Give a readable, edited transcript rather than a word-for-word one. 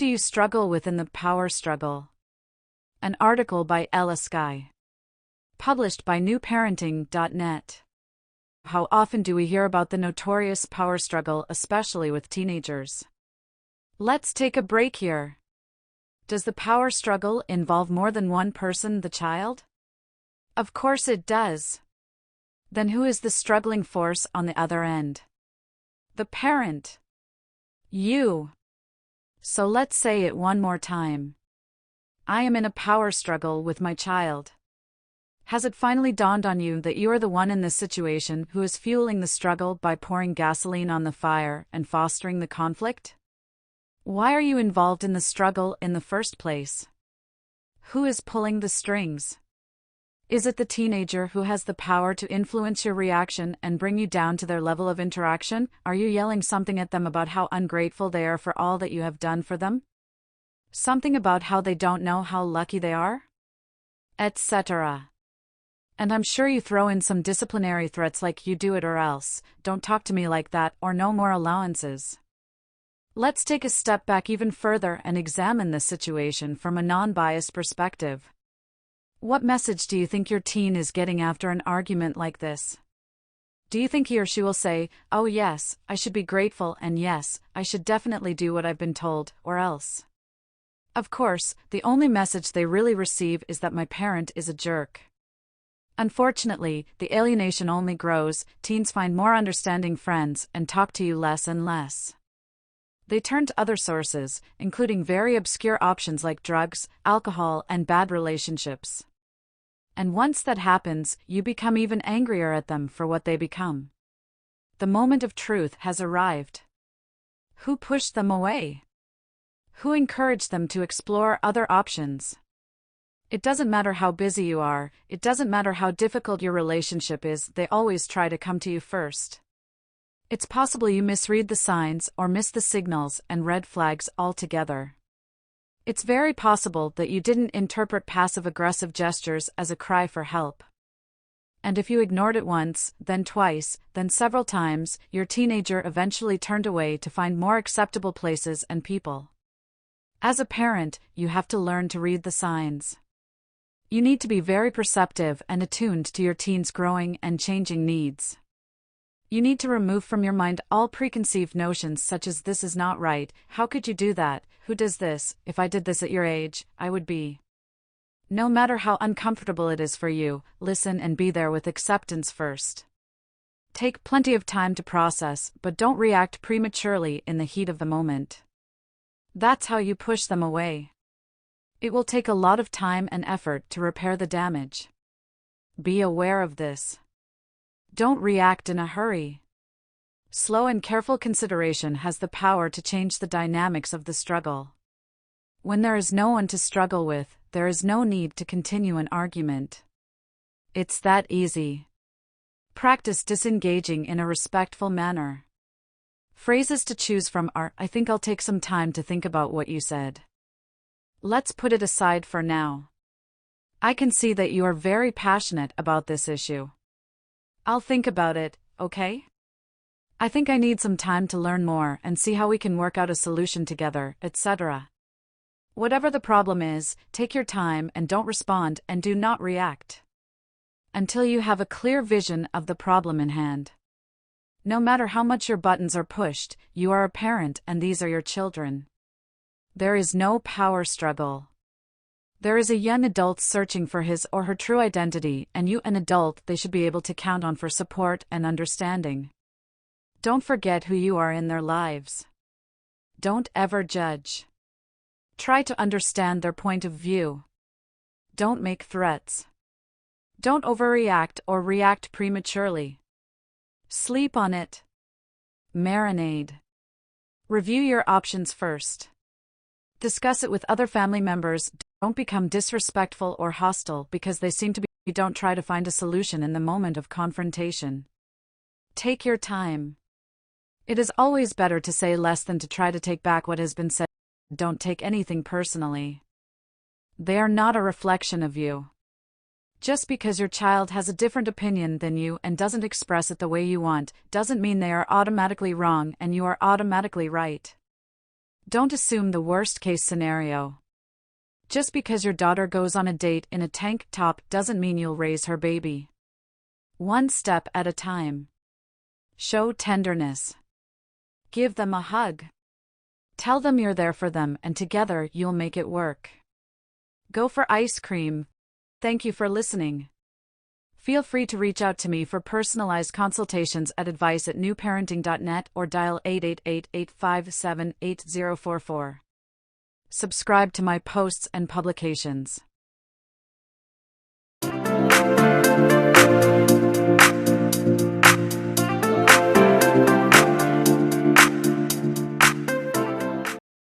do you struggle with in the power struggle? An article by Ella Skye. Published by newparenting.net. How often do we hear about the notorious power struggle, especially with teenagers? Let's take a break here. Does the power struggle involve more than one person, the child? Of course it does. Then who is the struggling force on the other end? The parent. You. So let's say it one more time. I am in a power struggle with my child. Has it finally dawned on you that you are the one in this situation who is fueling the struggle by pouring gasoline on the fire and fostering the conflict? Why are you involved in the struggle in the first place? Who is pulling the strings? Is it the teenager who has the power to influence your reaction and bring you down to their level of interaction? Are you yelling something at them about how ungrateful they are for all that you have done for them? Something about how they don't know how lucky they are? Etc. And I'm sure you throw in some disciplinary threats like "you do it or else," "don't talk to me like that," or "no more allowances." Let's take a step back even further and examine this situation from a non-biased perspective. What message do you think your teen is getting after an argument like this? Do you think he or she will say, "Oh yes, I should be grateful, and yes, I should definitely do what I've been told, or else"? Of course, the only message they really receive is that my parent is a jerk. Unfortunately, the alienation only grows. Teens find more understanding friends and talk to you less and less. They turn to other sources, including very obscure options like drugs, alcohol, and bad relationships. And once that happens, you become even angrier at them for what they become. The moment of truth has arrived. Who pushed them away? Who encouraged them to explore other options? It doesn't matter how busy you are, it doesn't matter how difficult your relationship is, they always try to come to you first. It's possible you misread the signs or miss the signals and red flags altogether. It's very possible that you didn't interpret passive-aggressive gestures as a cry for help. And if you ignored it once, then twice, then several times, your teenager eventually turned away to find more acceptable places and people. As a parent, you have to learn to read the signs. You need to be very perceptive and attuned to your teen's growing and changing needs. You need to remove from your mind all preconceived notions such as "this is not right, how could you do that, who does this, if I did this at your age, I would be." No matter how uncomfortable it is for you, listen and be there with acceptance first. Take plenty of time to process, but don't react prematurely in the heat of the moment. That's how you push them away. It will take a lot of time and effort to repair the damage. Be aware of this. Don't react in a hurry. Slow and careful consideration has the power to change the dynamics of the struggle. When there is no one to struggle with, there is no need to continue an argument. It's that easy. Practice disengaging in a respectful manner. Phrases to choose from are, "I think I'll take some time to think about what you said. Let's put it aside for now. I can see that you are very passionate about this issue. I'll think about it, okay? I think I need some time to learn more and see how we can work out a solution together," etc. Whatever the problem is, take your time and don't respond and do not react until you have a clear vision of the problem in hand. No matter how much your buttons are pushed, you are a parent and these are your children. There is no power struggle. There is a young adult searching for his or her true identity, and you, an adult, they should be able to count on for support and understanding. Don't forget who you are in their lives. Don't ever judge. Try to understand their point of view. Don't make threats. Don't overreact or react prematurely. Sleep on it. Marinade. Review your options first. Discuss it with other family members. Don't become disrespectful or hostile because they seem to be. Don't try to find a solution in the moment of confrontation. Take your time. It is always better to say less than to try to take back what has been said. Don't take anything personally. They are not a reflection of you. Just because your child has a different opinion than you and doesn't express it the way you want, doesn't mean they are automatically wrong and you are automatically right. Don't assume the worst-case scenario. Just because your daughter goes on a date in a tank top doesn't mean you'll raise her baby. One step at a time. Show tenderness. Give them a hug. Tell them you're there for them and together you'll make it work. Go for ice cream. Thank you for listening. Feel free to reach out to me for personalized consultations at advice@newparenting.net or dial 888-857-8044. Subscribe to my posts and publications.